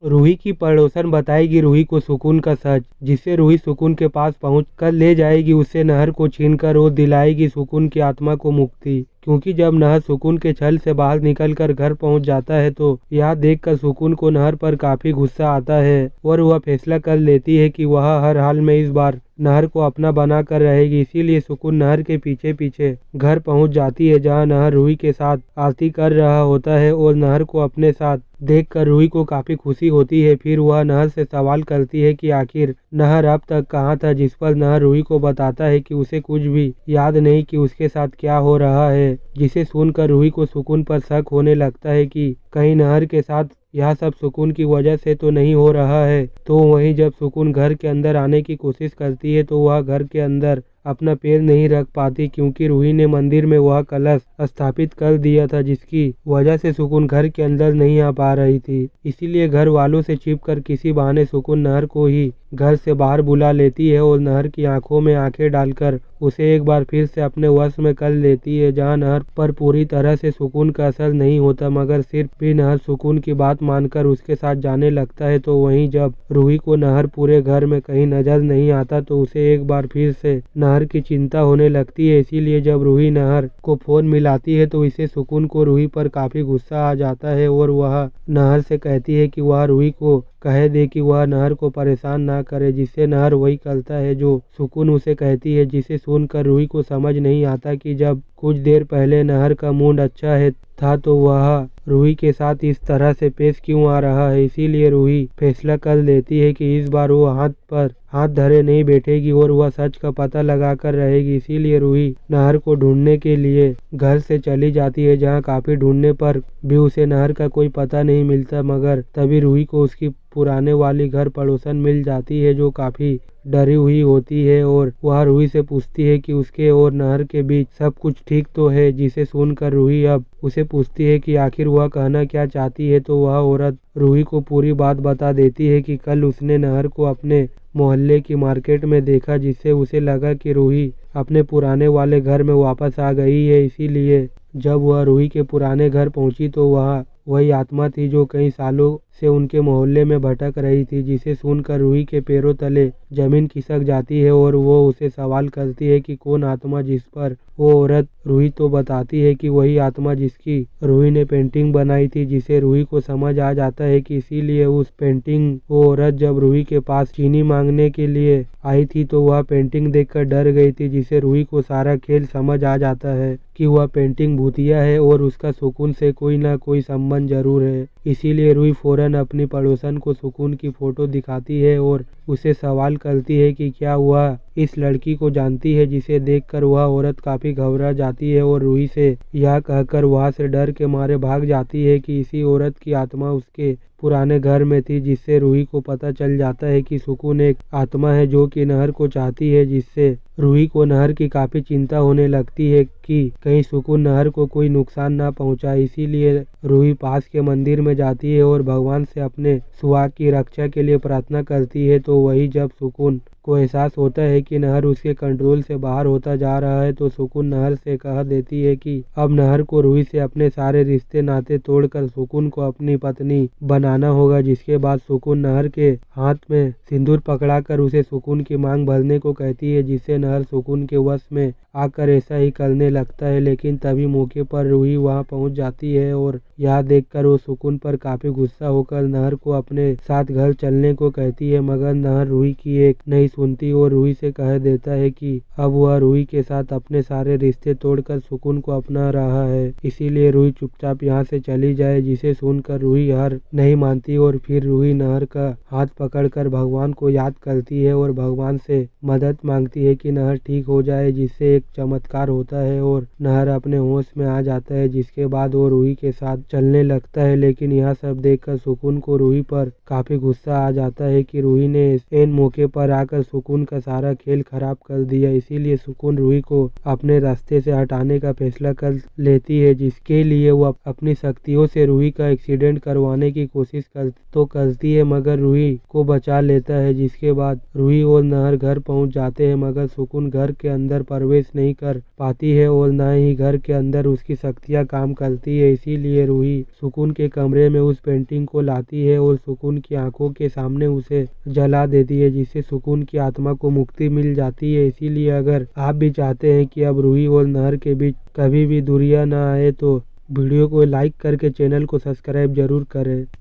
रूही की पड़ोसन बताएगी रूही को सुकून का सच, जिससे रूही सुकून के पास पहुंच कर ले जाएगी उससे नहर को छीनकर और दिलाएगी सुकून की आत्मा को मुक्ति। क्योंकि जब नहर सुकून के छल से बाहर निकलकर घर पहुंच जाता है तो यह देखकर सुकून को नहर पर काफी गुस्सा आता है और वह फैसला कर लेती है कि वह हर हाल में इस बार नहर को अपना बना कर रहेगी। इसीलिए सुकून नहर के पीछे पीछे घर पहुंच जाती है, जहां नहर रूही के साथ आरती कर रहा होता है और नहर को अपने साथ देखकर रूही को काफी खुशी होती है। फिर वह नहर से सवाल करती है कि आखिर नहर अब तक कहाँ था, जिस पर नहर रूही को बताता है कि उसे कुछ भी याद नहीं कि उसके साथ क्या हो रहा है, जिसे सुनकर रूही को सुकून पर शक होने लगता है कि कहीं नहर के साथ यह सब सुकून की वजह से तो नहीं हो रहा है। तो वहीं जब सुकून घर के अंदर आने की कोशिश करती है तो वह घर के अंदर अपना पैर नहीं रख पाती, क्योंकि रूही ने मंदिर में वह कलश स्थापित कर दिया था, जिसकी वजह से सुकून घर के अंदर नहीं आ पा रही थी। इसीलिए घर वालों से छिपकर किसी बहाने सुकून नहर को ही घर से बाहर बुला लेती है और नहर की आंखों में आंखें डालकर उसे एक बार फिर से अपने वश में कर लेती है, जहां नहर पर पूरी तरह से सुकून का असर नहीं होता, मगर सिर्फ भी नहर सुकून की बात मानकर उसके साथ जाने लगता है। तो वहीं जब रूही को नहर पूरे घर में कहीं नजर नहीं आता तो उसे एक बार फिर से नहर की चिंता होने लगती है। इसीलिए जब रूही नहर को फोन मिलाती है तो इसे सुकून को रूही पर काफी गुस्सा आ जाता है और वह नहर से कहती है कि वह रूही को कह दे कि वह नहर को परेशान ना करे, जिससे नहर वही करता है जो सुकून उसे कहती है। जिसे सुनकर रूही को समझ नहीं आता कि जब कुछ देर पहले नहर का मूड अच्छा है था तो वह रूही के साथ इस तरह से पेश क्यों आ रहा है। इसीलिए रूही फैसला कर लेती है कि इस बार वो हाथ पर हाथ धरे नहीं बैठेगी और वह सच का पता लगाकर रहेगी। इसीलिए रूही नहर को ढूंढने के लिए घर से चली जाती है, जहां काफी ढूंढने पर भी उसे नहर का कोई पता नहीं मिलता। मगर तभी रूही को उसकी पुराने वाली घर पड़ोसन मिल जाती है, जो काफी डरी हुई होती है और वह रूही से पूछती है कि उसके और नहर के बीच सब कुछ ठीक तो है। जिसे सुनकर रूही अब उसे पूछती है कि आखिर वह कहना क्या चाहती है। तो वह औरत रूही को पूरी बात बता देती है कि कल उसने नहर को अपने मोहल्ले की मार्केट में देखा, जिससे उसे लगा कि रूही अपने पुराने वाले घर में वापस आ गई है। इसीलिए जब वह रूही के पुराने घर पहुंची तो वह वही आत्मा थी जो कई सालों से उनके मोहल्ले में भटक रही थी। जिसे सुनकर रूही के पैरों तले जमीन खिसक जाती है और वो उसे सवाल करती है कि कौन आत्मा, जिस पर वो औरत रूही तो बताती है कि वही आत्मा जिसकी रूही ने पेंटिंग बनाई थी। जिसे रूही को समझ आ जाता है कि इसीलिए उस पेंटिंग वो औरत जब रूही के पास चीनी मांगने के लिए आई थी तो वह पेंटिंग देखकर डर गई थी। जिसे रूही को सारा खेल समझ आ जाता है कि वह पेंटिंग भूतिया है और उसका सुकून से कोई ना कोई संबंध जरूर है। इसीलिए रूही फौरन अपनी पड़ोसन को सुकून की फोटो दिखाती है और उसे सवाल करती है कि क्या वह इस लड़की को जानती है। जिसे देखकर वह औरत काफी घबरा जाती है और रूही से यह कहकर वहां से डर के मारे भाग जाती है कि इसी औरत की आत्मा उसके पुराने घर में थी। जिससे रूही को पता चल जाता है कि सुकून एक आत्मा है जो कि नहर को चाहती है। जिससे रूही को नहर की काफी चिंता होने लगती है कि कहीं सुकून नहर को कोई नुकसान ना पहुंचाए। इसीलिए रूही पास के मंदिर में जाती है और भगवान से अपने सुहाग की रक्षा के लिए प्रार्थना करती है। तो वही जब सुकून को एहसास होता है कि नहर उसके कंट्रोल से बाहर होता जा रहा है तो सुकून नहर से कह देती है कि अब नहर को रूही से अपने सारे रिश्ते नाते तोड़कर सुकून को अपनी पत्नी बनाना होगा। जिसके बाद सुकून नहर के हाथ में सिंदूर पकड़ाकर उसे सुकून की मांग भरने को कहती है, जिससे नहर सुकून के वश में आकर ऐसा ही करने लगता है। लेकिन तभी मौके पर रूही वहां पहुंच जाती है और यह देखकर वो सुकून पर काफी गुस्सा होकर नहर को अपने साथ घर चलने को कहती है। मगर नहर रूही की एक नहीं सुनती और रूही से कह देता है कि अब वह रूही के साथ अपने सारे रिश्ते तोड़कर सुकून को अपना रहा है। इसीलिए रूही चुपचाप यहाँ से चली जाए। जिसे सुनकर रूही हार नहीं मानती और फिर रूही नहर का हाथ पकड़कर भगवान को याद करती है और भगवान से मदद मांगती है कि नहर ठीक हो जाए। जिससे एक चमत्कार होता है और नहर अपने होश में आ जाता है, जिसके बाद वो रूही के साथ चलने लगता है। लेकिन यह सब देखकर सुकून को रूही पर काफी गुस्सा आ जाता है कि रूही ने इन मौके पर आकर सुकून का सारा खेल खराब कर दिया। इसीलिए सुकून रूही को अपने रास्ते से हटाने का फैसला कर लेती है, जिसके लिए वो अपनी शक्तियों से रूही का एक्सीडेंट करवाने की कोशिश करती है, मगर रूही को बचा लेता है। जिसके बाद रूही और नहर घर पहुंच जाते हैं, मगर सुकून घर के अंदर प्रवेश नहीं कर पाती है और न ही घर के अंदर उसकी शक्तियाँ काम करती है। इसीलिए रूही सुकून के कमरे में उस पेंटिंग को लाती है और सुकून की आंखों के सामने उसे जला देती है, जिससे सुकून की आत्मा को मुक्ति मिल जाती है। इसीलिए अगर आप भी चाहते हैं कि अब रूही और नहर के बीच कभी भी दूरियां न आए तो वीडियो को लाइक करके चैनल को सब्सक्राइब जरूर करें।